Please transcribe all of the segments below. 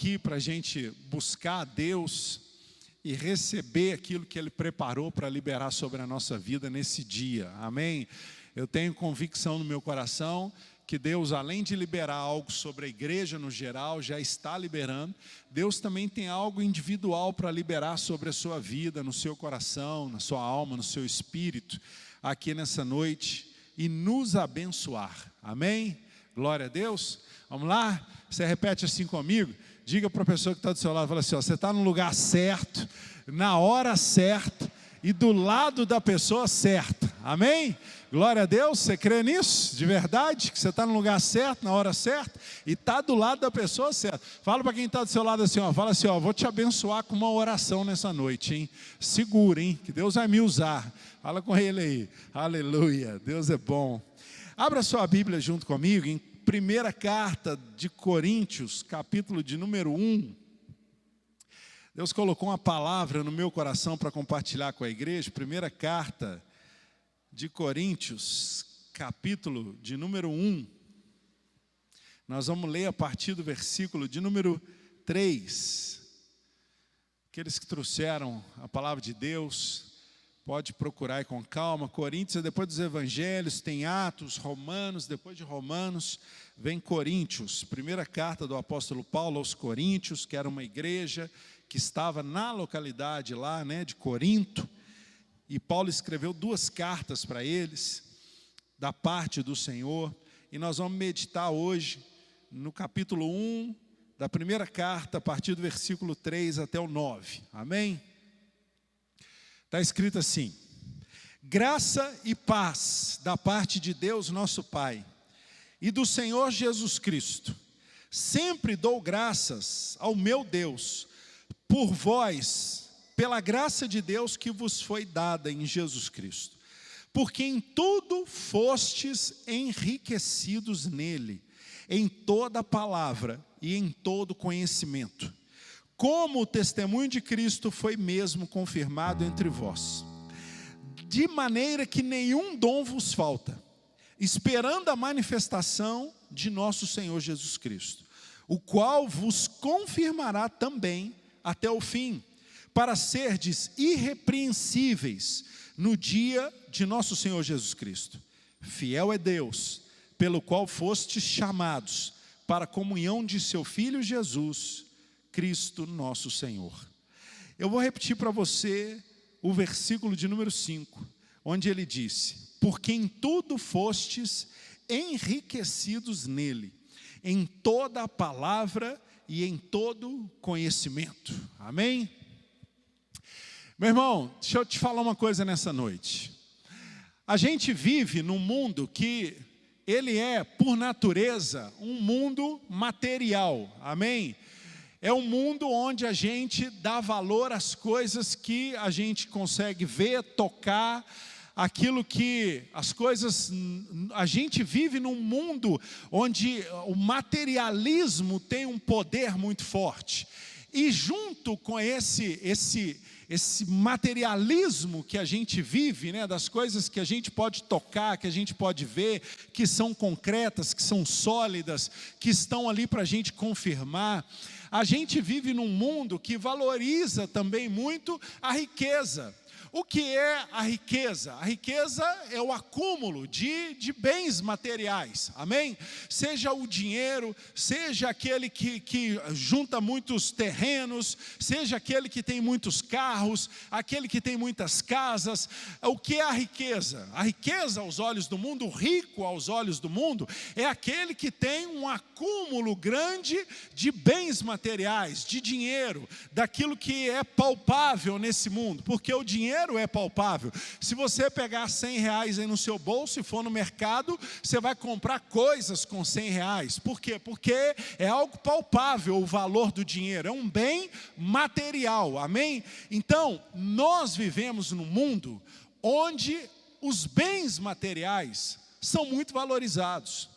aqui para a gente buscar a Deus e receber aquilo que Ele preparou para liberar sobre a nossa vida nesse dia, amém? Eu tenho convicção no meu coração que Deus, além de liberar algo sobre a igreja no geral, já está liberando. Deus também tem algo individual para liberar sobre a sua vida, no seu coração, na sua alma, no seu espírito, aqui nessa noite, e nos abençoar, amém? Glória a Deus. Vamos lá? Você repete assim comigo? Diga para a pessoa que está do seu lado, fala assim, ó, você está no lugar certo, na hora certa e do lado da pessoa certa, amém? Glória a Deus, você crê nisso? De verdade? Que você está no lugar certo, na hora certa e está do lado da pessoa certa. Fala para quem está do seu lado assim, ó, fala assim, ó, vou te abençoar com uma oração nessa noite, hein? Segura, hein? Que Deus vai me usar. Fala com ele aí, aleluia, Deus é bom. Abra sua Bíblia junto comigo em primeira carta de Coríntios, capítulo de número 1. Deus colocou uma palavra no meu coração para compartilhar com a igreja. Primeira carta de Coríntios, capítulo de número 1. Nós vamos ler a partir do versículo de número 3. Aqueles que trouxeram a palavra de Deus, pode procurar aí com calma. Coríntios é depois dos evangelhos, tem Atos, Romanos, depois de Romanos vem Coríntios. Primeira carta do apóstolo Paulo aos Coríntios, que era uma igreja que estava na localidade lá, né, de Corinto. E Paulo escreveu 2 cartas para eles, da parte do Senhor. E nós vamos meditar hoje no capítulo 1 da primeira carta, a partir do versículo 3 até o 9. Amém? Está escrito assim: graça e paz da parte de Deus nosso Pai e do Senhor Jesus Cristo. Sempre dou graças ao meu Deus por vós, pela graça de Deus que vos foi dada em Jesus Cristo, porque em tudo fostes enriquecidos nele, em toda palavra e em todo conhecimento, como o testemunho de Cristo foi mesmo confirmado entre vós, de maneira que nenhum dom vos falta, esperando a manifestação de nosso Senhor Jesus Cristo, o qual vos confirmará também até o fim, para serdes irrepreensíveis no dia de nosso Senhor Jesus Cristo. Fiel é Deus, pelo qual fostes chamados para a comunhão de seu Filho Jesus, Cristo nosso Senhor. Eu vou repetir para você o versículo de número 5, onde ele disse: porque em tudo fostes enriquecidos nele, em toda a palavra e em todo conhecimento. Amém? Meu irmão, deixa eu te falar uma coisa nessa noite. A gente vive num mundo que ele é, por natureza, um mundo material. Amém? É um mundo onde a gente dá valor às coisas que a gente consegue ver, tocar, aquilo que as coisas, a gente vive num mundo onde o materialismo tem um poder muito forte. E junto com esse materialismo que a gente vive, né, das coisas que a gente pode tocar, que a gente pode ver, que são concretas, que são sólidas, que estão ali para a gente confirmar, a gente vive num mundo que valoriza também muito a riqueza. O que é a riqueza? A riqueza é o acúmulo de bens materiais, amém? Seja o dinheiro, seja aquele que junta muitos terrenos, seja aquele que tem muitos carros, aquele que tem muitas casas. O que é a riqueza? A riqueza aos olhos do mundo, o rico aos olhos do mundo, é aquele que tem um acúmulo grande de bens materiais, de dinheiro, daquilo que é palpável nesse mundo, porque o dinheiro é palpável. Se você pegar 100 reais aí no seu bolso e for no mercado, você vai comprar coisas com 100 reais. Por quê? Porque é algo palpável o valor do dinheiro, é um bem material, amém? Então, nós vivemos num mundo onde os bens materiais são muito valorizados.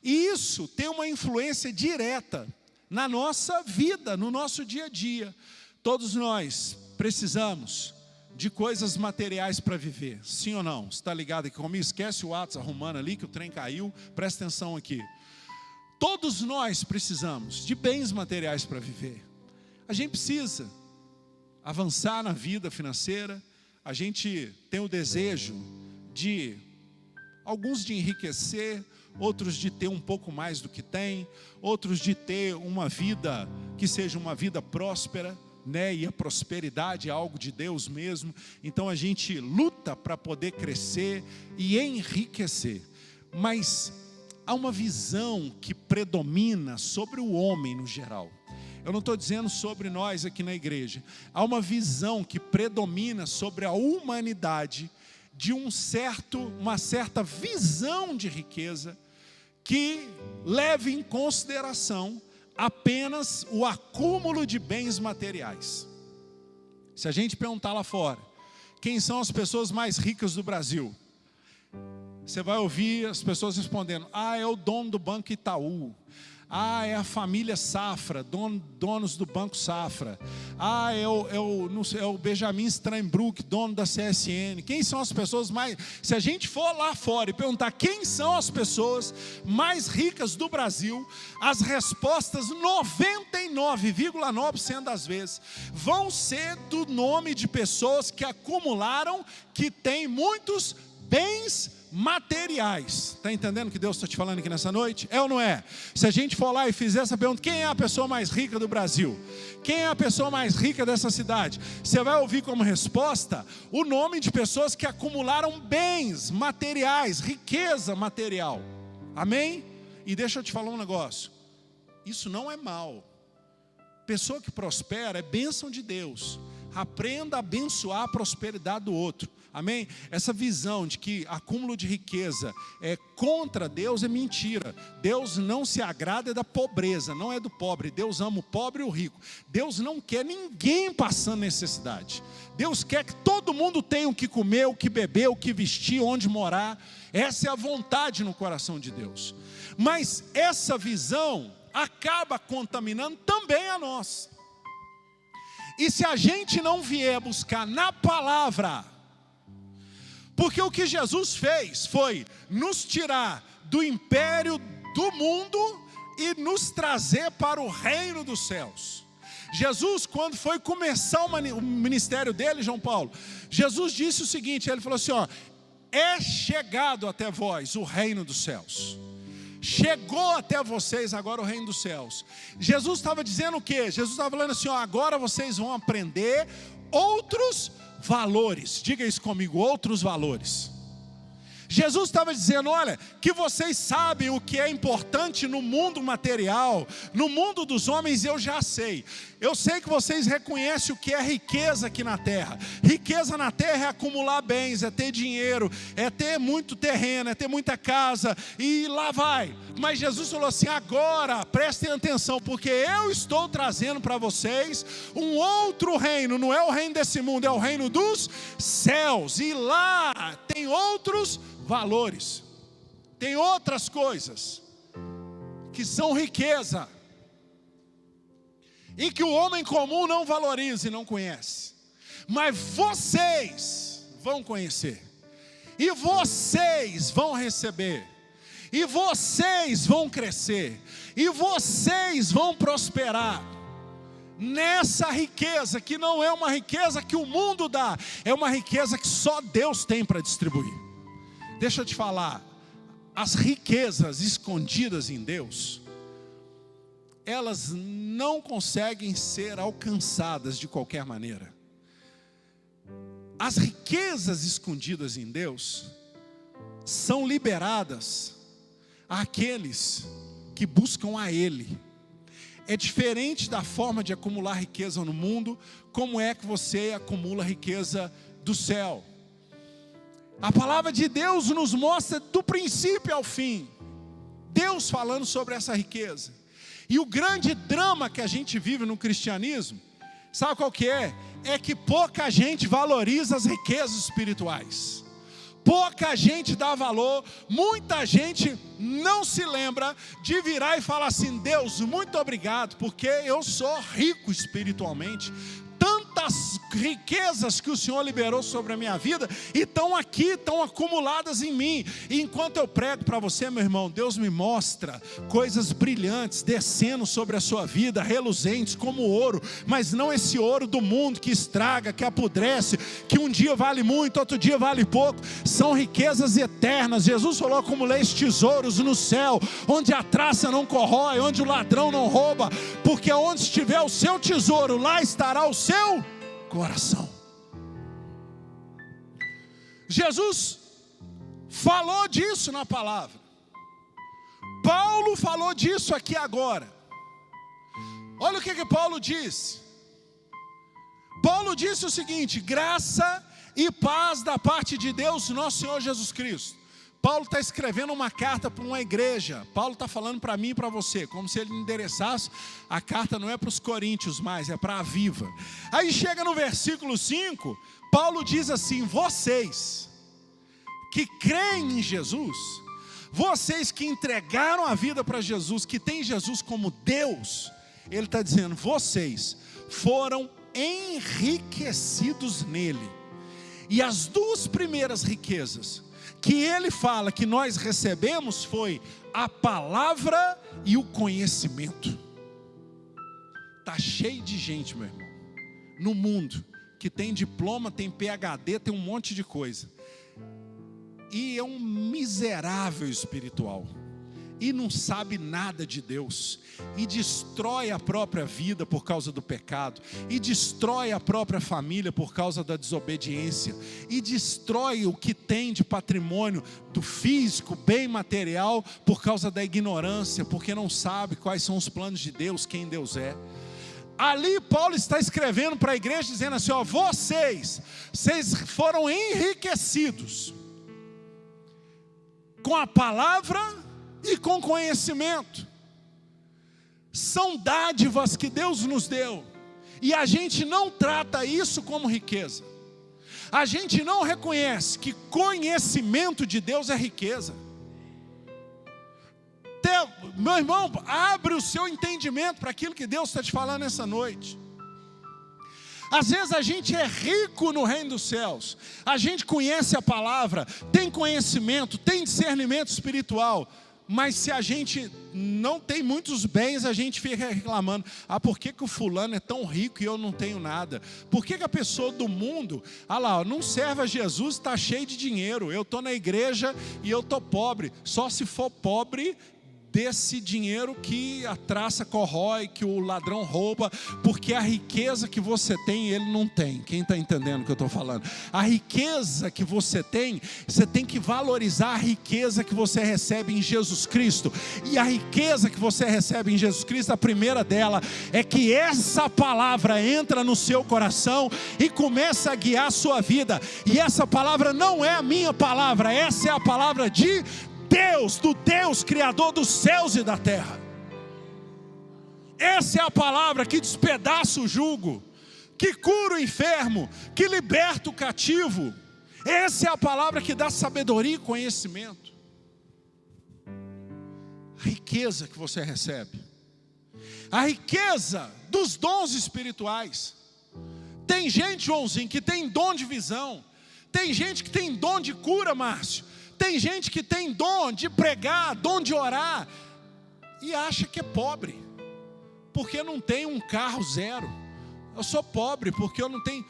E isso tem uma influência direta na nossa vida, no nosso dia a dia. Todos nós precisamos de coisas materiais para viver, sim ou não? Você está ligado aqui comigo? Esquece o Atos arrumando ali que o trem caiu, presta atenção aqui. Todos nós precisamos de bens materiais para viver. A gente precisa avançar na vida financeira. A gente tem o desejo de, alguns de enriquecer, outros de ter um pouco mais do que tem, outros de ter uma vida que seja uma vida próspera, né? E a prosperidade é algo de Deus mesmo. Então a gente luta para poder crescer e enriquecer. Mas há uma visão que predomina sobre o homem no geral. Eu não estou dizendo sobre nós aqui na igreja. Há uma visão que predomina sobre a humanidade de uma certa visão de riqueza que leve em consideração apenas o acúmulo de bens materiais. Se a gente perguntar lá fora, quem são as pessoas mais ricas do Brasil? Você vai ouvir as pessoas respondendo: é o dono do Banco Itaú. É a família Safra, donos do Banco Safra. É o Benjamin Steinbrück, dono da CSN. Quem são as pessoas mais... Se a gente for lá fora e perguntar quem são as pessoas mais ricas do Brasil, as respostas, 99,9% das vezes, vão ser do nome de pessoas que acumularam, que têm muitos bens materiais. Está entendendo o que Deus está te falando aqui nessa noite? É ou não é? Se a gente for lá e fizer essa pergunta: quem é a pessoa mais rica do Brasil? Quem é a pessoa mais rica dessa cidade? Você vai ouvir como resposta o nome de pessoas que acumularam bens materiais, riqueza material. Amém? E deixa eu te falar um negócio: isso não é mal. Pessoa que prospera é bênção de Deus. Aprenda a abençoar a prosperidade do outro. Amém? Essa visão de que acúmulo de riqueza é contra Deus é mentira. Deus não se agrada da pobreza, não é do pobre. Deus ama o pobre e o rico. Deus não quer ninguém passando necessidade. Deus quer que todo mundo tenha o que comer, o que beber, o que vestir, onde morar. Essa é a vontade no coração de Deus. Mas essa visão acaba contaminando também a nós. E se a gente não vier buscar na palavra, porque o que Jesus fez foi nos tirar do império do mundo e nos trazer para o reino dos céus. Jesus, quando foi começar o ministério dele, João Paulo, Jesus disse o seguinte, ele falou assim: é chegado até vós o reino dos céus. Chegou até vocês agora o reino dos céus. Jesus estava dizendo o quê? Jesus estava falando assim: agora vocês vão aprender outros valores. Diga isso comigo: outros valores. Jesus estava dizendo: olha, que vocês sabem o que é importante no mundo material, no mundo dos homens, eu já sei. Eu sei que vocês reconhecem o que é riqueza aqui na terra. Riqueza na terra é acumular bens, é ter dinheiro, é ter muito terreno, é ter muita casa, e lá vai. Mas Jesus falou assim: agora prestem atenção, porque eu estou trazendo para vocês um outro reino. Não é o reino desse mundo, é o reino dos céus. E lá tem outros valores, tem outras coisas que são riqueza e que o homem comum não valoriza e não conhece, mas vocês vão conhecer, e vocês vão receber, e vocês vão crescer, e vocês vão prosperar nessa riqueza, que não é uma riqueza que o mundo dá, é uma riqueza que só Deus tem para distribuir. Deixa eu te falar, as riquezas escondidas em Deus, elas não conseguem ser alcançadas de qualquer maneira. As riquezas escondidas em Deus são liberadas àqueles que buscam a Ele. É diferente da forma de acumular riqueza no mundo, como é que você acumula riqueza do céu. A palavra de Deus nos mostra do princípio ao fim, Deus falando sobre essa riqueza. E o grande drama que a gente vive no cristianismo, sabe qual que é? É que pouca gente valoriza as riquezas espirituais. Pouca gente dá valor, muita gente não se lembra de virar e falar assim: Deus, muito obrigado, porque eu sou rico espiritualmente. Tanta das riquezas que o Senhor liberou sobre a minha vida, e estão aqui, estão acumuladas em mim. E enquanto eu prego para você, meu irmão, Deus me mostra coisas brilhantes descendo sobre a sua vida, reluzentes como ouro, mas não esse ouro do mundo que estraga, que apodrece, que um dia vale muito, outro dia vale pouco. São riquezas eternas. Jesus falou: acumuleis tesouros no céu, onde a traça não corrói, onde o ladrão não rouba, porque onde estiver o seu tesouro, lá estará o seu coração. Jesus falou disso na palavra. Paulo falou disso aqui agora. Olha o que Paulo disse. Paulo disse o seguinte: graça e paz da parte de Deus, nosso Senhor Jesus Cristo. Paulo está escrevendo uma carta para uma igreja. Paulo está falando para mim e para você, como se ele endereçasse. A carta não é para os coríntios mais, é para a Viva. Aí chega no versículo 5, Paulo diz assim: vocês que creem em Jesus, vocês que entregaram a vida para Jesus, que têm Jesus como Deus, ele está dizendo, vocês foram enriquecidos nele. E as duas primeiras riquezas que ele fala que nós recebemos foi a palavra e o conhecimento. Está cheio de gente, meu irmão, no mundo, que tem diploma, tem PhD, tem um monte de coisa, e é um miserável espiritual, e não sabe nada de Deus, e destrói a própria vida por causa do pecado, e destrói a própria família por causa da desobediência, e destrói o que tem de patrimônio do físico, bem material, por causa da ignorância, porque não sabe quais são os planos de Deus, quem Deus é. Ali Paulo está escrevendo para a igreja dizendo assim: ó, vocês foram enriquecidos com a palavra e com conhecimento. São dádivas que Deus nos deu, e a gente não trata isso como riqueza. A gente não reconhece que conhecimento de Deus é riqueza. Meu irmão, abre o seu entendimento para aquilo que Deus está te falando essa noite. Às vezes a gente é rico no reino dos céus, a gente conhece a palavra, tem conhecimento, tem discernimento espiritual, mas se a gente não tem muitos bens, a gente fica reclamando: ah, por que o fulano é tão rico e eu não tenho nada? Por que a pessoa do mundo, ah lá, não serve a Jesus, está cheio de dinheiro, eu estou na igreja e eu estou pobre? Só se for pobre desse dinheiro que a traça corrói, que o ladrão rouba, porque a riqueza que você tem, ele não tem. Quem está entendendo o que eu estou falando? A riqueza que você tem que valorizar a riqueza que você recebe em Jesus Cristo. E a riqueza que você recebe em Jesus Cristo, a primeira dela é que essa palavra entra no seu coração e começa a guiar a sua vida. E essa palavra não é a minha palavra, essa é a palavra de Deus, do Deus criador dos céus e da terra. Essa é a palavra que despedaça o jugo, que cura o enfermo, que liberta o cativo. Essa é a palavra que dá sabedoria e conhecimento. A riqueza que você recebe, a riqueza dos dons espirituais. Tem gente, Joãozinho, que tem dom de visão. Tem gente que tem dom de cura, Márcio. Tem gente que tem dom de pregar, dom de orar, e acha que é pobre, porque não tem um carro zero. Eu sou pobre porque eu não tenho.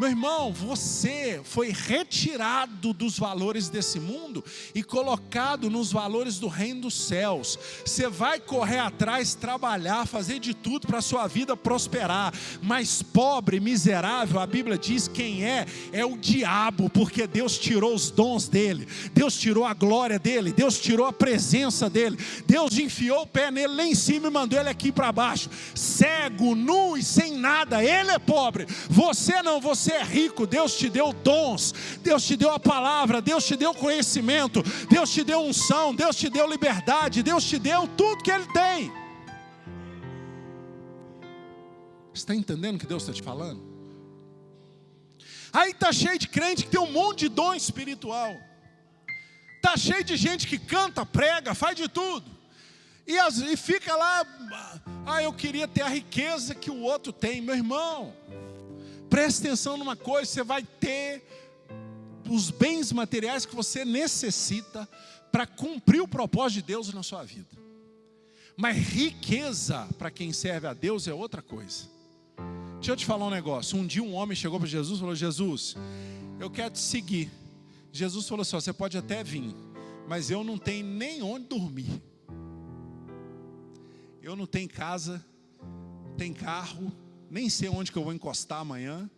Meu irmão, você foi retirado dos valores desse mundo e colocado nos valores do reino dos céus. Você vai correr atrás, trabalhar, fazer de tudo para a sua vida prosperar. Mas pobre, miserável, a Bíblia diz quem é o diabo, porque Deus tirou os dons dele, Deus tirou a glória dele, Deus tirou a presença dele, Deus enfiou o pé nele lá em cima e mandou ele aqui para baixo, cego, nu e sem nada. Ele é pobre, você não, você é rico. Deus te deu dons, Deus te deu a palavra, Deus te deu conhecimento, Deus te deu unção, Deus te deu liberdade, Deus te deu tudo que Ele tem. Você está entendendo o que Deus está te falando? Aí está cheio de crente que tem um monte de dom espiritual, está cheio de gente que canta, prega, faz de tudo, e fica lá: ah, eu queria ter a riqueza que o outro tem. Meu irmão, Preste atenção numa coisa: você vai ter os bens materiais que você necessita para cumprir o propósito de Deus na sua vida. Mas riqueza, para quem serve a Deus, é outra coisa. Deixa eu te falar um negócio. Um dia um homem chegou para Jesus e falou: Jesus, eu quero te seguir. Jesus falou assim: você pode até vir, mas eu não tenho nem onde dormir. Eu não tenho casa, não tenho carro, nem sei onde que eu vou encostar amanhã.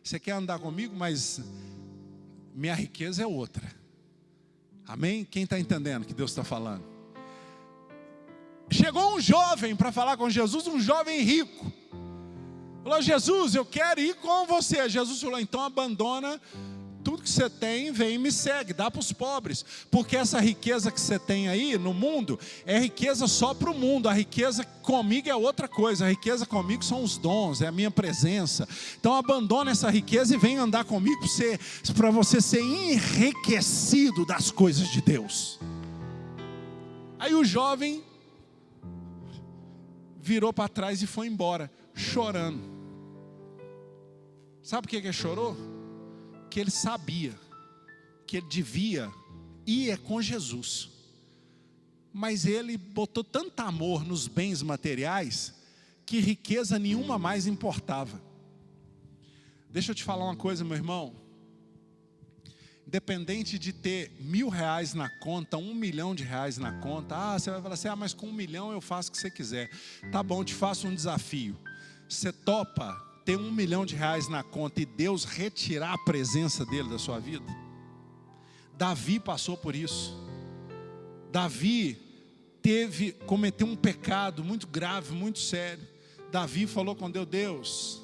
Você quer andar comigo, mas minha riqueza é outra. Amém? Quem está entendendo o que Deus está falando? Chegou um jovem para falar com Jesus, um jovem rico. Falou: Jesus, eu quero ir com você. Jesus falou: então abandona tudo que você tem, vem e me segue, dá para os pobres. Porque essa riqueza que você tem aí no mundo, é riqueza só para o mundo. A riqueza comigo é outra coisa. A riqueza comigo são os dons, é a minha presença. Então abandona essa riqueza e vem andar comigo para você ser enriquecido das coisas de Deus. Aí o jovem virou para trás e foi embora, chorando. Sabe por que ele chorou? Que ele sabia que ele devia ir com Jesus, mas ele botou tanto amor nos bens materiais que riqueza nenhuma mais importava. Deixa eu te falar uma coisa, meu irmão. Independente de ter R$1.000 na conta, R$1 milhão na conta, você vai falar assim: mas com 1 milhão eu faço o que você quiser. Tá bom, te faço um desafio. Você topa ter R$1 milhão na conta e Deus retirar a presença dele da sua vida? Davi passou por isso. Davi cometeu um pecado muito grave, muito sério. Davi falou com Deus: Deus,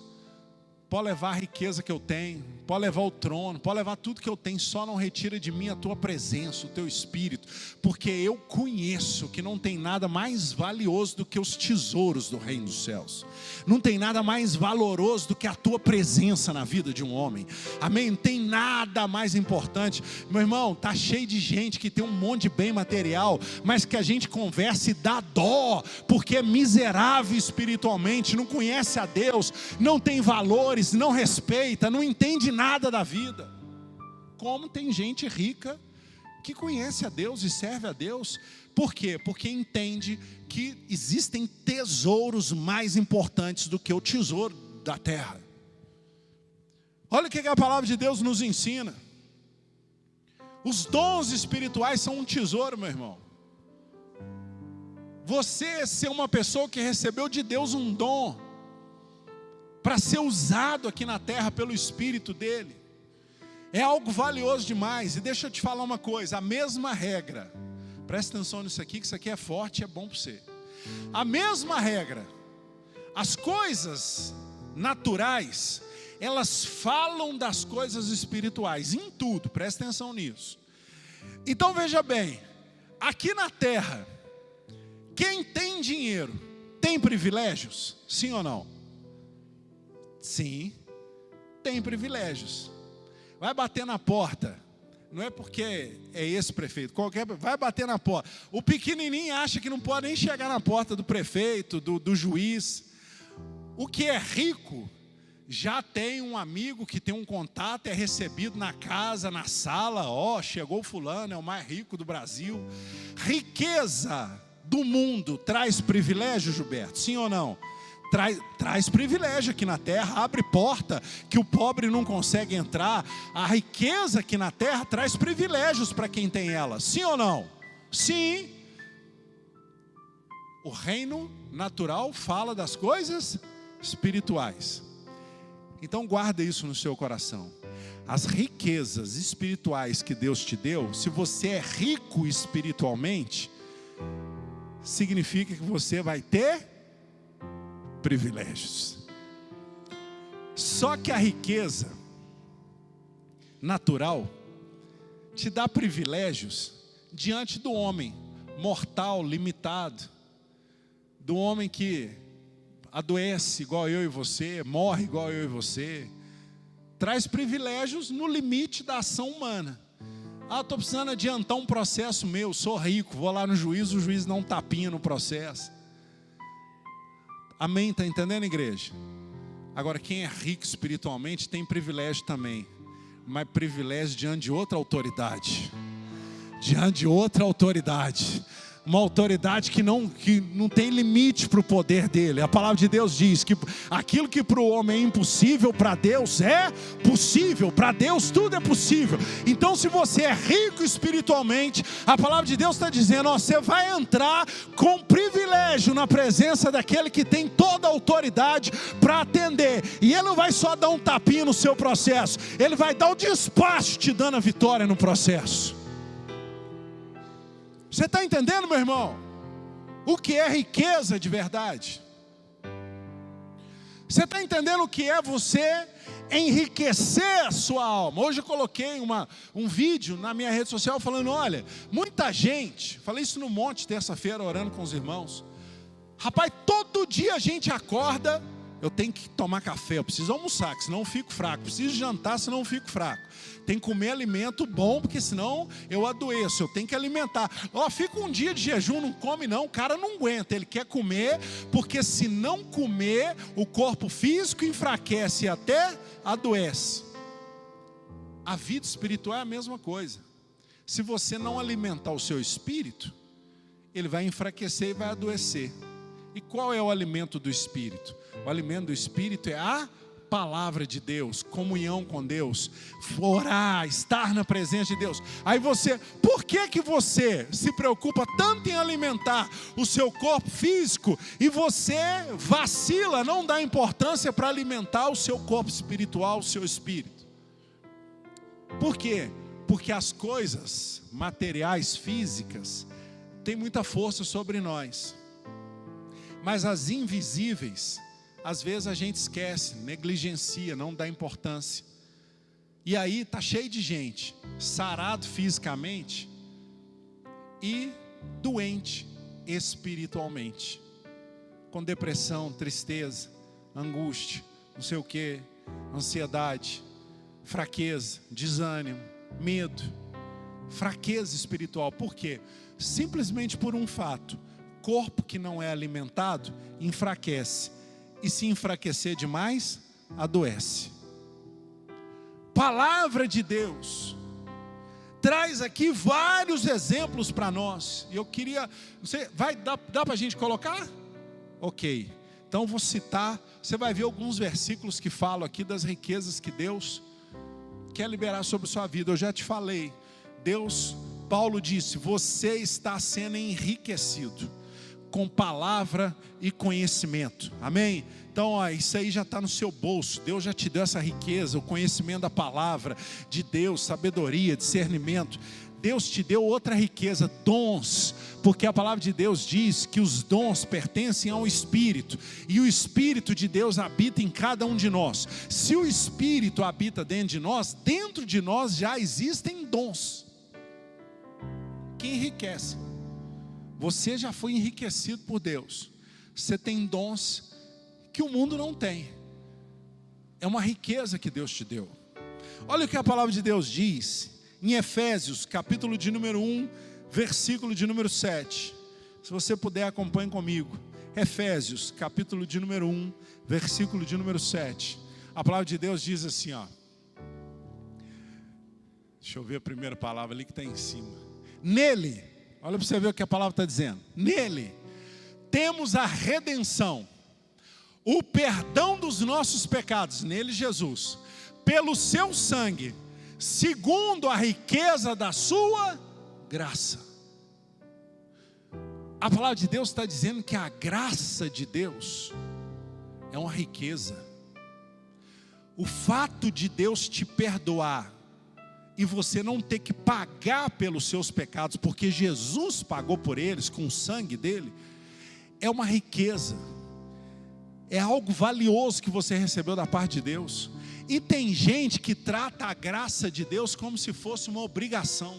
pode levar a riqueza que eu tenho, pode levar o trono, pode levar tudo que eu tenho, só não retira de mim a tua presença, o teu espírito, porque eu conheço que não tem nada mais valioso do que os tesouros do reino dos céus. Não tem nada mais valoroso do que a tua presença na vida de um homem. Amém? Não tem nada mais importante. Meu irmão, tá cheio de gente que tem um monte de bem material, mas que a gente conversa e dá dó, porque é miserável espiritualmente, não conhece a Deus, não tem valores, não respeita, não entende nada da vida. Como tem gente rica que conhece a Deus e serve a Deus. Por quê? Porque entende que existem tesouros mais importantes do que o tesouro da terra. Olha o que a palavra de Deus nos ensina. Os dons espirituais são um tesouro, meu irmão. Você ser uma pessoa que recebeu de Deus um dom para ser usado aqui na terra pelo Espírito dele, é algo valioso demais. E deixa eu te falar uma coisa: a mesma regra, presta atenção nisso aqui, que isso aqui é forte e é bom para você. A mesma regra, as coisas naturais, elas falam das coisas espirituais, em tudo, presta atenção nisso. Então veja bem, aqui na terra, quem tem dinheiro, tem privilégios? Sim ou não? Sim, tem privilégios. Vai bater na porta, não é porque é esse prefeito, vai bater na porta. O pequenininho acha que não pode nem chegar na porta do prefeito, do juiz. O que é rico, já tem um amigo que tem um contato, é recebido na casa, na sala. Chegou o fulano, é o mais rico do Brasil. Riqueza do mundo traz privilégio, Gilberto? Sim ou não? Traz privilégio aqui na terra, abre porta que o pobre não consegue entrar. A riqueza aqui na terra traz privilégios para quem tem ela. Sim ou não? Sim. O reino natural fala das coisas espirituais. Então guarda isso no seu coração. As riquezas espirituais que Deus te deu, se você é rico espiritualmente, significa que você vai ter privilégios. Só que a riqueza natural te dá privilégios diante do homem mortal, limitado, do homem que adoece igual eu e você, morre igual eu e você. Traz privilégios no limite da ação humana. Estou precisando adiantar um processo meu, sou rico, vou lá no juiz, o juiz dá um tapinha no processo. Amém? Está entendendo, igreja? Agora, quem é rico espiritualmente tem privilégio também, mas privilégio diante de outra autoridade. Diante de outra autoridade. Uma autoridade que não tem limite para o poder dele. A palavra de Deus diz que aquilo que para o homem é impossível, para Deus é possível. Para Deus tudo é possível. Então, se você é rico espiritualmente, a palavra de Deus está dizendo, ó, você vai entrar com privilégio na presença daquele que tem toda a autoridade para atender. E ele não vai só dar um tapinha no seu processo, ele vai dar o despacho te dando a vitória no processo. Você está entendendo, meu irmão? O que é riqueza de verdade? Você está entendendo o que é você enriquecer a sua alma? Hoje eu coloquei um vídeo na minha rede social falando, olha, muita gente, falei isso no monte terça-feira orando com os irmãos. Rapaz, todo dia a gente acorda, eu tenho que tomar café, eu preciso almoçar, senão eu fico fraco, preciso jantar, senão eu fico fraco. Tem que comer alimento bom, porque senão eu adoeço, eu tenho que alimentar. Ó, fica um dia de jejum, não come não, o cara não aguenta, ele quer comer, porque se não comer, o corpo físico enfraquece e até adoece. A vida espiritual é a mesma coisa. Se você não alimentar o seu espírito, ele vai enfraquecer e vai adoecer. E qual é o alimento do espírito? O alimento do espírito é a palavra de Deus, comunhão com Deus, orar, estar na presença de Deus. Aí você, por que você se preocupa tanto em alimentar o seu corpo físico e você vacila, não dá importância para alimentar o seu corpo espiritual, o seu espírito? Por quê? Porque as coisas materiais, físicas, têm muita força sobre nós, mas as invisíveis, às vezes a gente esquece, negligencia, não dá importância. E aí está cheio de gente sarado fisicamente e doente espiritualmente, com depressão, tristeza, angústia, não sei o que, ansiedade, fraqueza, desânimo, medo, fraqueza espiritual. Por quê? Simplesmente por um fato: corpo que não é alimentado enfraquece. E se enfraquecer demais, adoece. Palavra de Deus traz aqui vários exemplos para nós. E eu queria, dá para a gente colocar? Ok, então vou citar. Você vai ver alguns versículos que falam aqui das riquezas que Deus quer liberar sobre sua vida. Eu já te falei, Paulo disse, você está sendo enriquecido com palavra e conhecimento, amém? Então, ó, isso aí já está no seu bolso. Deus já te deu essa riqueza, o conhecimento da palavra de Deus, sabedoria, discernimento. Deus te deu outra riqueza, dons, porque a palavra de Deus diz que os dons pertencem ao Espírito, e o Espírito de Deus habita em cada um de nós. Se o Espírito habita dentro de nós já existem dons que enriquecem. Você já foi enriquecido por Deus. Você tem dons que o mundo não tem. É uma riqueza que Deus te deu. Olha o que a palavra de Deus diz em Efésios, capítulo de número 1, versículo de número 7. Se você puder, acompanhe comigo. Efésios, capítulo de número 1, versículo de número 7. A palavra de Deus diz assim, ó. Deixa eu ver a primeira palavra ali que está em cima. Nele, olha para você ver o que a palavra está dizendo. Nele temos a redenção, o perdão dos nossos pecados, nele Jesus, pelo seu sangue, segundo a riqueza da sua graça. A palavra de Deus está dizendo que a graça de Deus é uma riqueza. O fato de Deus te perdoar e você não ter que pagar pelos seus pecados, porque Jesus pagou por eles com o sangue dele, é uma riqueza. É algo valioso que você recebeu da parte de Deus. E tem gente que trata a graça de Deus como se fosse uma obrigação.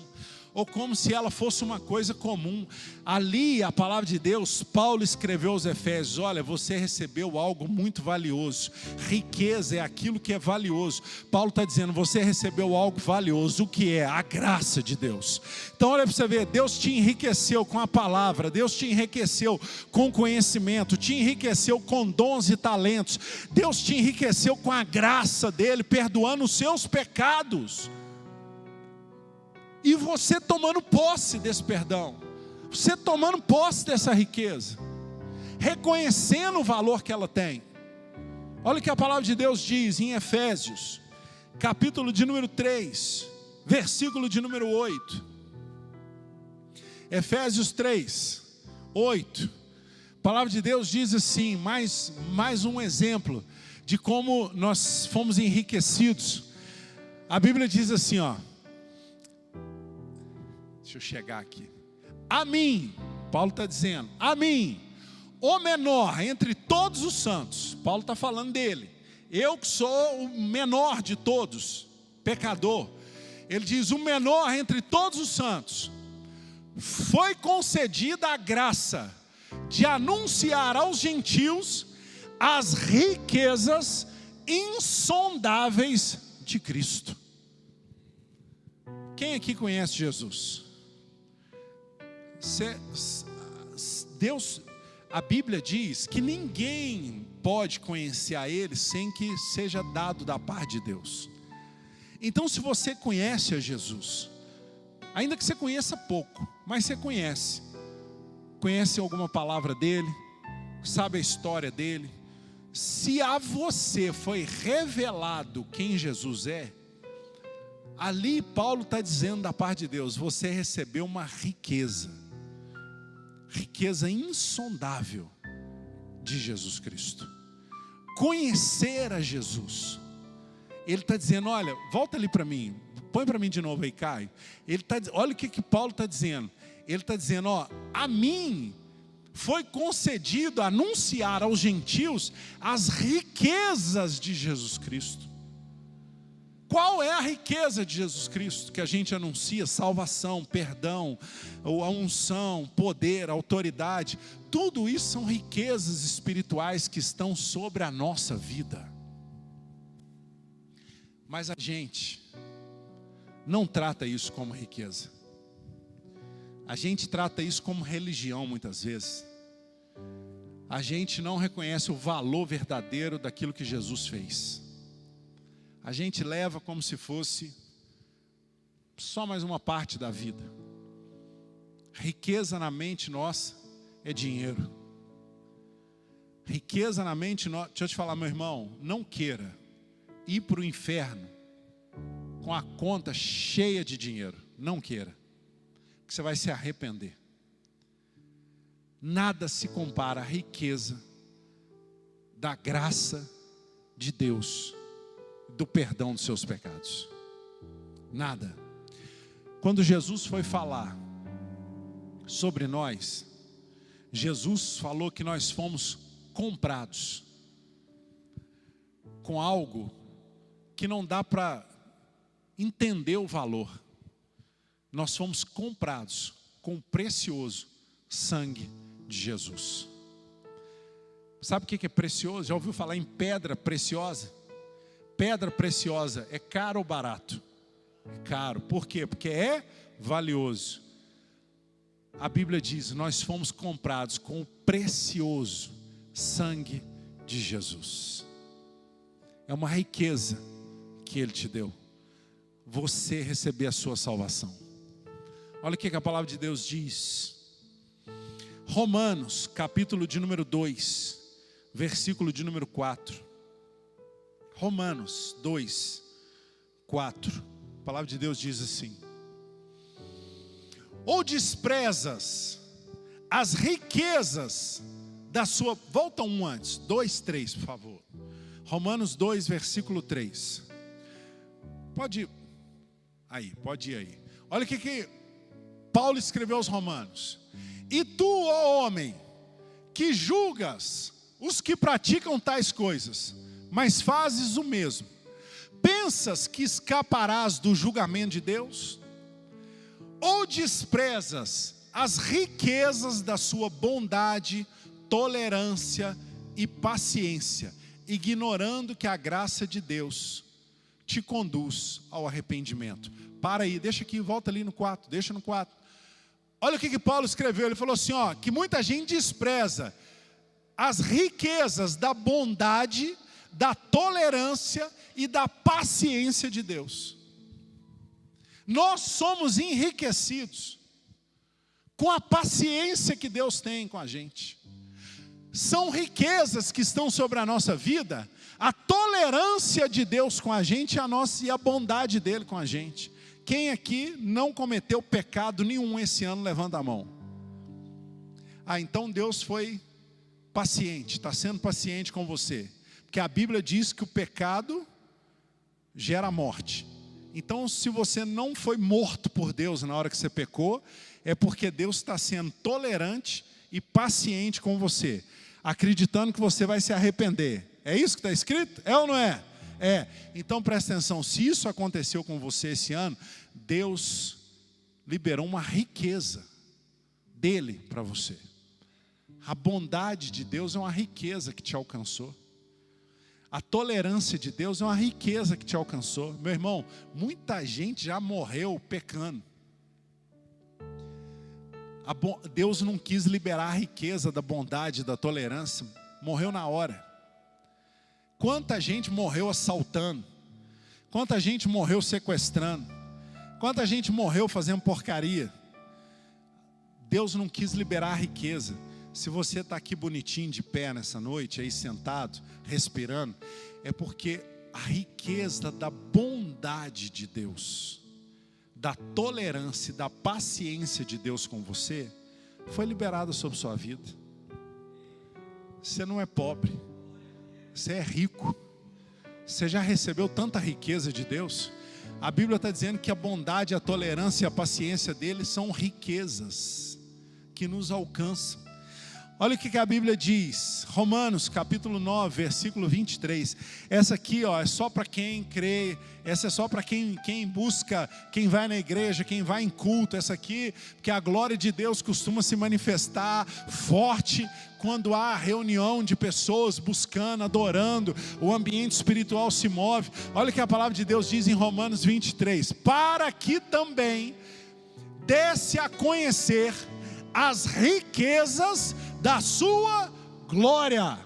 ou como se ela fosse uma coisa comum. Ali, a palavra de Deus, Paulo escreveu aos Efésios: olha, você recebeu algo muito valioso. Riqueza é aquilo que é valioso. Paulo está dizendo, você recebeu algo valioso. O que é? A graça de Deus. Então olha para você ver, Deus te enriqueceu com a palavra, Deus te enriqueceu com conhecimento, te enriqueceu com dons e talentos, Deus te enriqueceu com a graça dele, perdoando os seus pecados. E você tomando posse desse perdão, você tomando posse dessa riqueza, reconhecendo o valor que ela tem. Olha o que a palavra de Deus diz em Efésios, capítulo de número 3, versículo de número 8. Efésios 3, 8. A palavra de Deus diz assim, mais um exemplo de como nós fomos enriquecidos. A Bíblia diz assim, ó. Deixa eu chegar aqui. A mim, Paulo está dizendo, a mim, o menor entre todos os santos. Paulo está falando dele. Eu que sou o menor de todos, pecador. Ele diz, o menor entre todos os santos, foi concedida a graça de anunciar aos gentios as riquezas insondáveis de Cristo. Quem aqui conhece Jesus? Deus, a Bíblia diz que ninguém pode conhecer a Ele sem que seja dado da parte de Deus. Então, se você conhece a Jesus, ainda que você conheça pouco, mas você conhece alguma palavra dele, sabe a história dele, se a você foi revelado quem Jesus é, ali Paulo está dizendo da parte de Deus, você recebeu uma riqueza insondável de Jesus Cristo. Conhecer a Jesus. Ele está dizendo, olha, volta ali para mim, põe para mim de novo aí, Caio. Olha o que Paulo está dizendo. Ele está dizendo, ó, a mim foi concedido anunciar aos gentios as riquezas de Jesus Cristo. Qual é a riqueza de Jesus Cristo que a gente anuncia? Salvação, perdão, a unção, poder, autoridade. Tudo isso são riquezas espirituais que estão sobre a nossa vida. Mas a gente não trata isso como riqueza. A gente trata isso como religião muitas vezes. A gente não reconhece o valor verdadeiro daquilo que Jesus fez. A gente leva como se fosse só mais uma parte da vida. Riqueza na mente nossa é dinheiro. Riqueza na mente nossa, deixa eu te falar, meu irmão, não queira ir para o inferno com a conta cheia de dinheiro. Não queira, que você vai se arrepender. Nada se compara à riqueza da graça de Deus, do perdão dos seus pecados. Nada. Quando Jesus foi falar sobre nós, Jesus falou que nós fomos comprados com algo que não dá para entender o valor. Nós fomos comprados com o precioso sangue de Jesus. Sabe o que é precioso? Já ouviu falar em pedra preciosa? Pedra preciosa é caro ou barato? É caro. Por quê? Porque é valioso. A Bíblia diz, nós fomos comprados com o precioso sangue de Jesus. É uma riqueza que Ele te deu. Você receber a sua salvação. Olha o que a palavra de Deus diz. Romanos, capítulo de número 2, versículo de número 4. Romanos 2, 4. A palavra de Deus diz assim: ou desprezas as riquezas da sua... Volta um antes, 2, 3, por favor. Romanos 2, versículo 3. Pode ir aí. Olha o que Paulo escreveu aos Romanos. E tu, ó homem, que julgas os que praticam tais coisas, mas fazes o mesmo, pensas que escaparás do julgamento de Deus? Ou desprezas as riquezas da sua bondade, tolerância e paciência, ignorando que a graça de Deus te conduz ao arrependimento. Para aí, deixa aqui, volta ali no 4, deixa no 4. Olha o que Paulo escreveu, ele falou assim, ó, que muita gente despreza as riquezas da bondade, da tolerância e da paciência de Deus. Nós somos enriquecidos com a paciência que Deus tem com a gente. São riquezas que estão sobre a nossa vida, a tolerância de Deus com a gente e a bondade dele com a gente. Quem aqui não cometeu pecado nenhum esse ano, levanta a mão. Então Deus foi paciente, está sendo paciente com você. Porque a Bíblia diz que o pecado gera morte. Então, se você não foi morto por Deus na hora que você pecou, é porque Deus está sendo tolerante e paciente com você, acreditando que você vai se arrepender. É isso que está escrito? É ou não é? É. Então presta atenção, se isso aconteceu com você esse ano, Deus liberou uma riqueza dele para você. A bondade de Deus é uma riqueza que te alcançou. A tolerância de Deus é uma riqueza que te alcançou. Meu irmão, muita gente já morreu pecando. Deus não quis liberar a riqueza da bondade, da tolerância, morreu na hora. Quanta gente morreu assaltando, quanta gente morreu sequestrando, quanta gente morreu fazendo porcaria. Deus não quis liberar a riqueza. Se você está aqui bonitinho de pé nessa noite, aí sentado, respirando, é porque a riqueza da bondade de Deus, da tolerância e da paciência de Deus com você, foi liberada sobre sua vida. Você não é pobre, você é rico. Você já recebeu tanta riqueza de Deus? A Bíblia está dizendo que a bondade, a tolerância e a paciência dele são riquezas que nos alcançam. Olha o que a Bíblia diz, Romanos capítulo 9, versículo 23. Essa aqui é só para quem crê, essa é só para quem busca, quem vai na igreja, quem vai em culto. Essa aqui, porque a glória de Deus costuma se manifestar forte quando há reunião de pessoas buscando, adorando, o ambiente espiritual se move. Olha o que a palavra de Deus diz em Romanos 23. Para que também desse a conhecer as riquezas da sua glória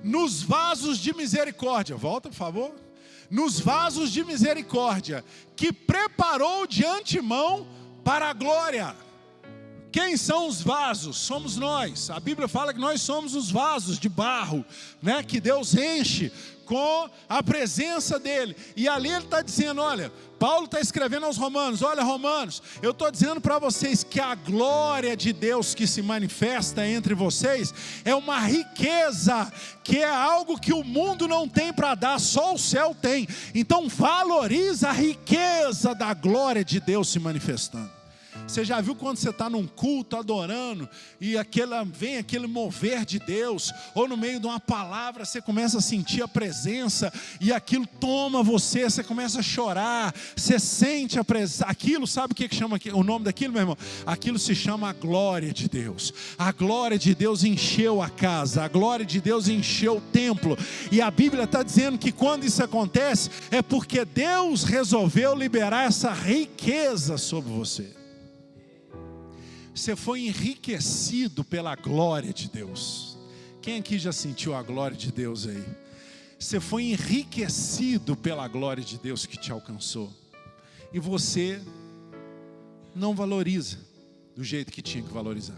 nos vasos de misericórdia. Volta, por favor. Nos vasos de misericórdia que preparou de antemão para a glória. Quem são os vasos? Somos nós. A Bíblia fala que nós somos os vasos de barro, né, que Deus enche com a presença dele. E ali ele está dizendo, olha, Paulo está escrevendo aos romanos, olha romanos, eu estou dizendo para vocês que a glória de Deus que se manifesta entre vocês é uma riqueza, que é algo que o mundo não tem para dar, só o céu tem. Então valoriza a riqueza da glória de Deus se manifestando. Você já viu quando você está num culto adorando e vem aquele mover de Deus, ou no meio de uma palavra você começa a sentir a presença e aquilo toma você, você começa a chorar, você sente a presença, aquilo, sabe o que chama o nome daquilo, meu irmão? Aquilo se chama a glória de Deus. A glória de Deus encheu a casa, a glória de Deus encheu o templo, e a Bíblia está dizendo que quando isso acontece é porque Deus resolveu liberar essa riqueza sobre você. Você foi enriquecido pela glória de Deus. Quem aqui já sentiu a glória de Deus aí? Você foi enriquecido pela glória de Deus que te alcançou. E você não valoriza do jeito que tinha que valorizar.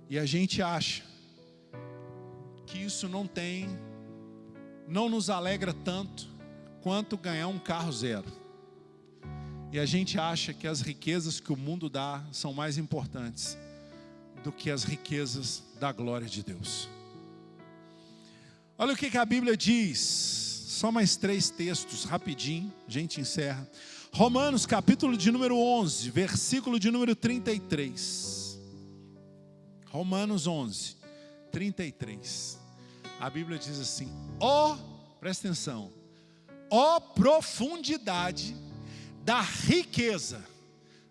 E a gente acha que isso não nos alegra tanto quanto ganhar um carro zero. E a gente acha que as riquezas que o mundo dá são mais importantes do que as riquezas da glória de Deus. Olha o que a Bíblia diz. Só mais 3 textos, rapidinho, a gente encerra. Romanos capítulo de número 11, versículo de número 33. Romanos 11, 33. A Bíblia diz assim, presta atenção, profundidade da riqueza,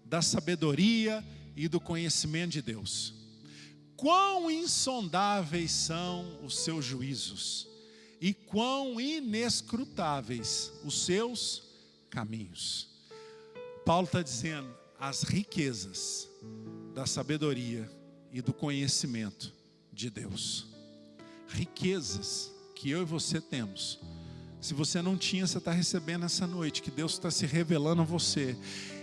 da sabedoria e do conhecimento de Deus. Quão insondáveis são os seus juízos, e quão inescrutáveis os seus caminhos. Paulo está dizendo, as riquezas da sabedoria e do conhecimento de Deus. Riquezas que eu e você temos. Se você não tinha, você está recebendo essa noite, que Deus está se revelando a você.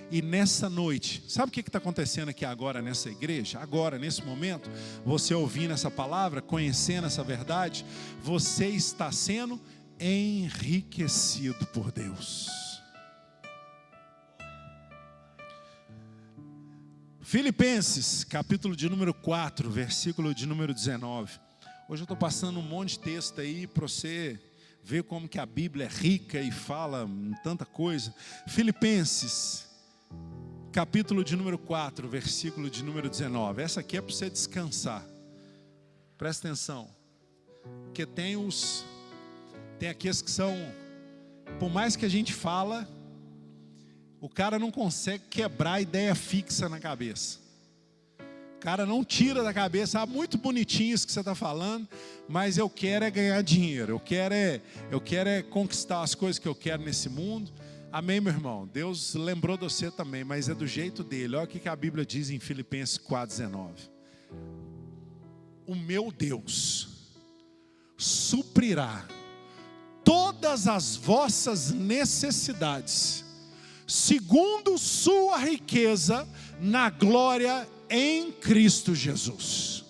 E nessa noite, sabe o que está acontecendo aqui agora nessa igreja? Agora, nesse momento, você ouvindo essa palavra, conhecendo essa verdade, você está sendo enriquecido por Deus. Filipenses, capítulo de número 4, versículo de número 19. Hoje eu estou passando um monte de texto aí para você ver como que a Bíblia é rica e fala tanta coisa. Filipenses, capítulo de número 4, versículo de número 19. Essa aqui é para você descansar. Presta atenção. Porque tem aqueles que são, por mais que a gente fala, o cara não consegue quebrar a ideia fixa na cabeça. O cara não tira da cabeça, muito bonitinho isso que você está falando, mas eu quero é ganhar dinheiro, eu quero é conquistar as coisas que eu quero nesse mundo. Amém, meu irmão? Deus lembrou de você também, mas é do jeito dele. Olha o que a Bíblia diz em Filipenses 4,19. O meu Deus suprirá todas as vossas necessidades, segundo sua riqueza na glória em Cristo Jesus.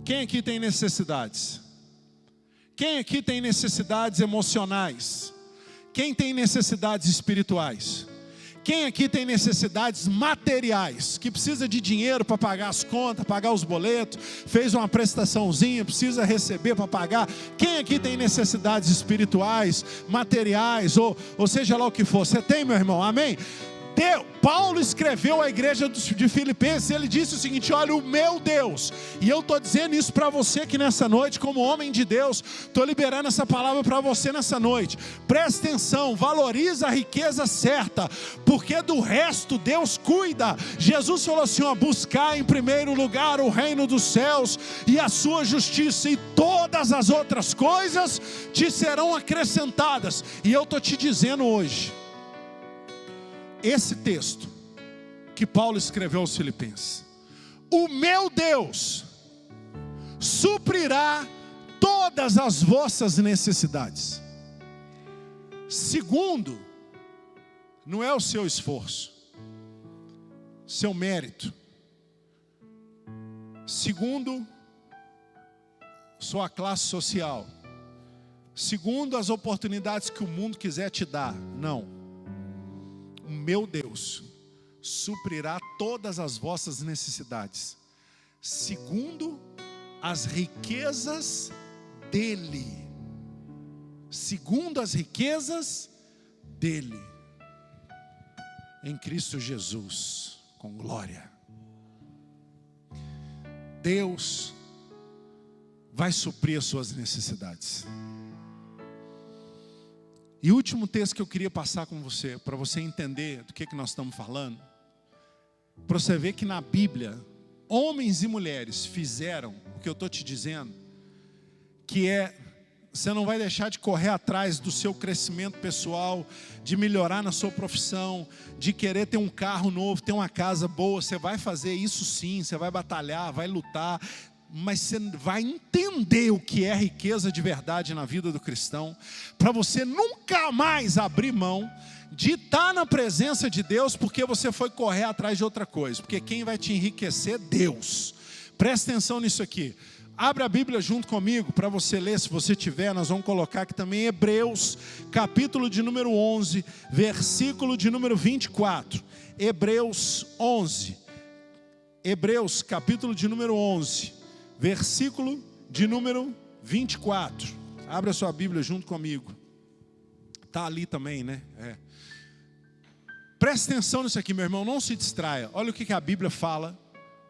Quem aqui tem necessidades? Quem aqui tem necessidades emocionais? Quem tem necessidades espirituais? Quem aqui tem necessidades materiais? Que precisa de dinheiro para pagar as contas, pagar os boletos, fez uma prestaçãozinha, precisa receber para pagar. Quem aqui tem necessidades espirituais, materiais, ou seja lá o que for? Você tem, meu irmão? Amém? Paulo escreveu à igreja de Filipenses, ele disse o seguinte: olha, o meu Deus, e eu estou dizendo isso para você que nessa noite, como homem de Deus, estou liberando essa palavra para você nessa noite. Presta atenção, valoriza a riqueza certa, porque do resto Deus cuida. Jesus falou assim, ó, buscar em primeiro lugar o reino dos céus e a sua justiça, e todas as outras coisas te serão acrescentadas. E eu estou te dizendo hoje, esse texto que Paulo escreveu aos Filipenses: o meu Deus suprirá todas as vossas necessidades, segundo, não é o seu esforço, seu mérito, segundo sua classe social, segundo as oportunidades que o mundo quiser te dar. Não. O meu Deus suprirá todas as vossas necessidades, segundo as riquezas dele. Segundo as riquezas dele, em Cristo Jesus, com glória. Deus vai suprir as suas necessidades. E o último texto que eu queria passar com você, para você entender do que nós estamos falando, para você ver que na Bíblia, homens e mulheres fizeram o que eu estou te dizendo, que é, você não vai deixar de correr atrás do seu crescimento pessoal, de melhorar na sua profissão, de querer ter um carro novo, ter uma casa boa. Você vai fazer isso sim, você vai batalhar, vai lutar, mas você vai entender o que é riqueza de verdade na vida do cristão, para você nunca mais abrir mão de estar na presença de Deus, porque você foi correr atrás de outra coisa, porque quem vai te enriquecer é Deus. Presta atenção nisso aqui. Abre a Bíblia junto comigo para você ler, se você tiver. Nós vamos colocar aqui também Hebreus, capítulo de número 11, versículo de número 24. Hebreus 11. Hebreus, capítulo de número 11, versículo de número 24. Abra sua Bíblia junto comigo. Está ali também, né? Presta atenção nisso aqui, meu irmão, não se distraia. Olha o que a Bíblia fala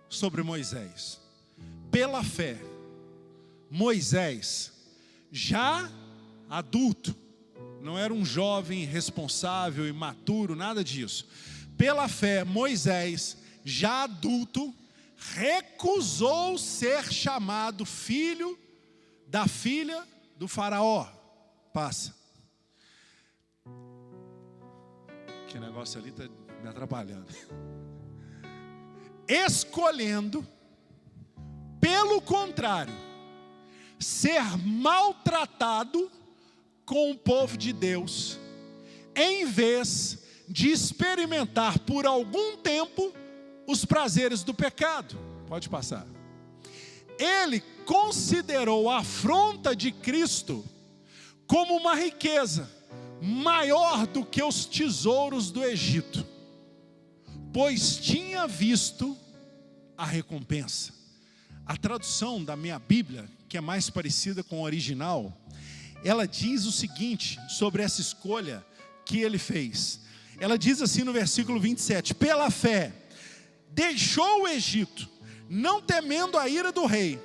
sobre Moisés. Pela fé, Moisés, já adulto, não era um jovem responsável, imaturo, nada disso. Pela fé, Moisés, já adulto, recusou ser chamado filho da filha do faraó. Passa. Que negócio ali está me atrapalhando. Escolhendo, pelo contrário, ser maltratado com o povo de Deus, em vez de experimentar por algum tempo os prazeres do pecado. Pode passar. Ele considerou a afronta de Cristo como uma riqueza maior do que os tesouros do Egito, pois tinha visto a recompensa. A tradução da minha Bíblia, que é mais parecida com o original, ela diz o seguinte sobre essa escolha que ele fez. Ela diz assim no versículo 27, pela fé, deixou o Egito, não temendo a ira do rei,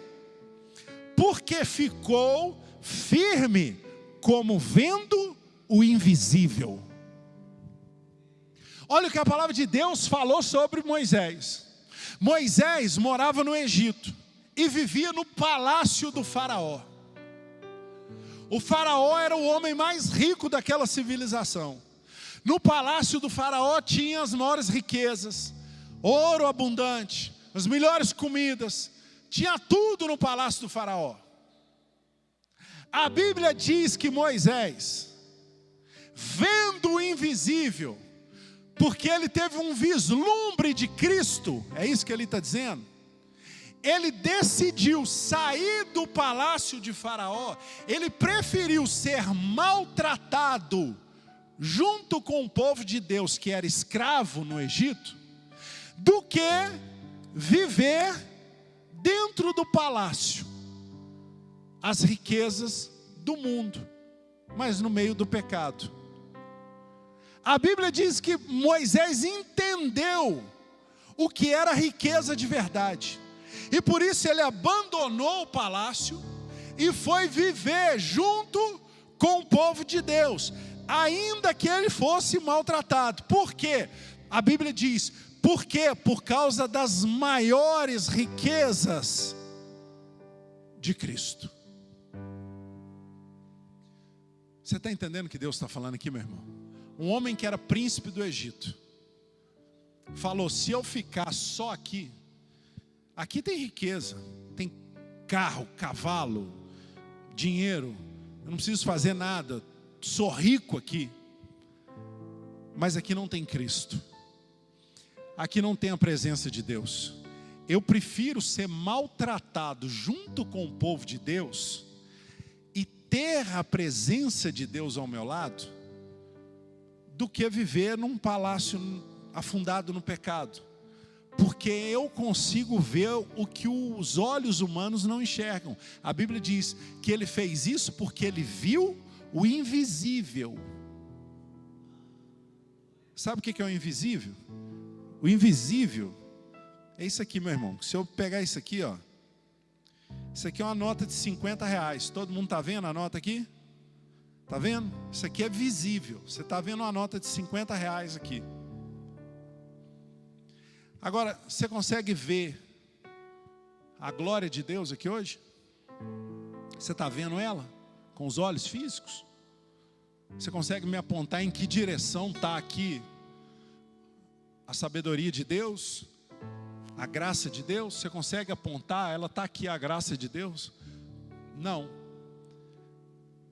porque ficou firme, como vendo o invisível. Olha o que a palavra de Deus falou sobre Moisés. Moisés morava no Egito e vivia no palácio do faraó. O faraó era o homem mais rico daquela civilização. No palácio do faraó tinha as maiores riquezas, ouro abundante, as melhores comidas, tinha tudo no palácio do faraó. A Bíblia diz que Moisés, vendo o invisível, porque ele teve um vislumbre de Cristo, é isso que ele está dizendo, ele decidiu sair do palácio de Faraó, ele preferiu ser maltratado junto com o povo de Deus que era escravo no Egito, do que viver dentro do palácio as riquezas do mundo, mas no meio do pecado. A Bíblia diz que Moisés entendeu o que era riqueza de verdade, e por isso ele abandonou o palácio e foi viver junto com o povo de Deus, ainda que ele fosse maltratado. Por quê? A Bíblia diz, por quê? Por causa das maiores riquezas de Cristo. Você está entendendo o que Deus está falando aqui, meu irmão? Um homem que era príncipe do Egito falou, se eu ficar só aqui, aqui tem riqueza, tem carro, cavalo, dinheiro, eu não preciso fazer nada, sou rico aqui, mas aqui não tem Cristo, aqui não tem a presença de Deus. Eu prefiro ser maltratado junto com o povo de Deus e ter a presença de Deus ao meu lado, do que viver num palácio afundado no pecado, porque eu consigo ver o que os olhos humanos não enxergam. A Bíblia diz que ele fez isso porque ele viu o invisível. Sabe o que é o invisível? O invisível é isso aqui, meu irmão. Se eu pegar isso aqui, ó, isso aqui é uma nota de R$50. Todo mundo está vendo a nota aqui? Está vendo? Isso aqui é visível. Você está vendo uma nota de R$50 aqui. Agora, você consegue ver a glória de Deus aqui hoje? Você está vendo ela com os olhos físicos? Você consegue me apontar em que direção está aqui a sabedoria de Deus? A graça de Deus? Você consegue apontar? Ela está aqui, a graça de Deus? Não.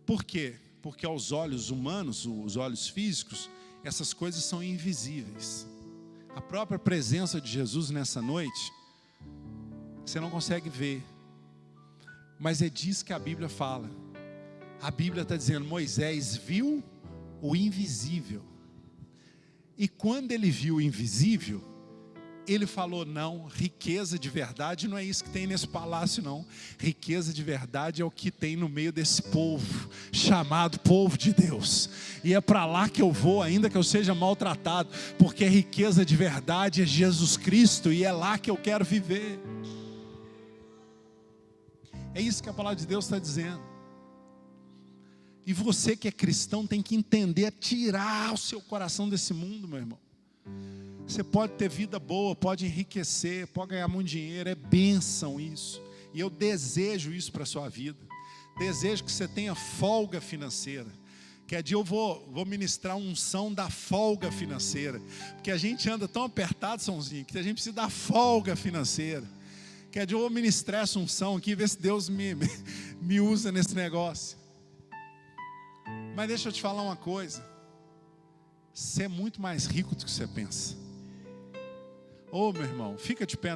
Por quê? Porque aos olhos humanos, os olhos físicos, essas coisas são invisíveis. A própria presença de Jesus nessa noite, você não consegue ver, mas é disso que a Bíblia fala. A Bíblia está dizendo, Moisés viu o invisível, e quando ele viu o invisível, ele falou, não, riqueza de verdade não é isso que tem nesse palácio não, riqueza de verdade é o que tem no meio desse povo, chamado povo de Deus, e é para lá que eu vou, ainda que eu seja maltratado, porque riqueza de verdade é Jesus Cristo, e é lá que eu quero viver. É isso que a palavra de Deus está dizendo. E você que é cristão tem que entender, tirar o seu coração desse mundo, meu irmão. Você pode ter vida boa, pode enriquecer, pode ganhar muito dinheiro, é bênção isso. E eu desejo isso para a sua vida. Desejo que você tenha folga financeira. Que dia eu vou ministrar uma unção da folga financeira. Porque a gente anda tão apertado, Sãozinho, que a gente precisa da folga financeira. Que dia eu vou ministrar essa unção aqui, ver se Deus me usa nesse negócio. Mas deixa eu te falar uma coisa. Você é muito mais rico do que você pensa. Ô, meu irmão, fica de pé.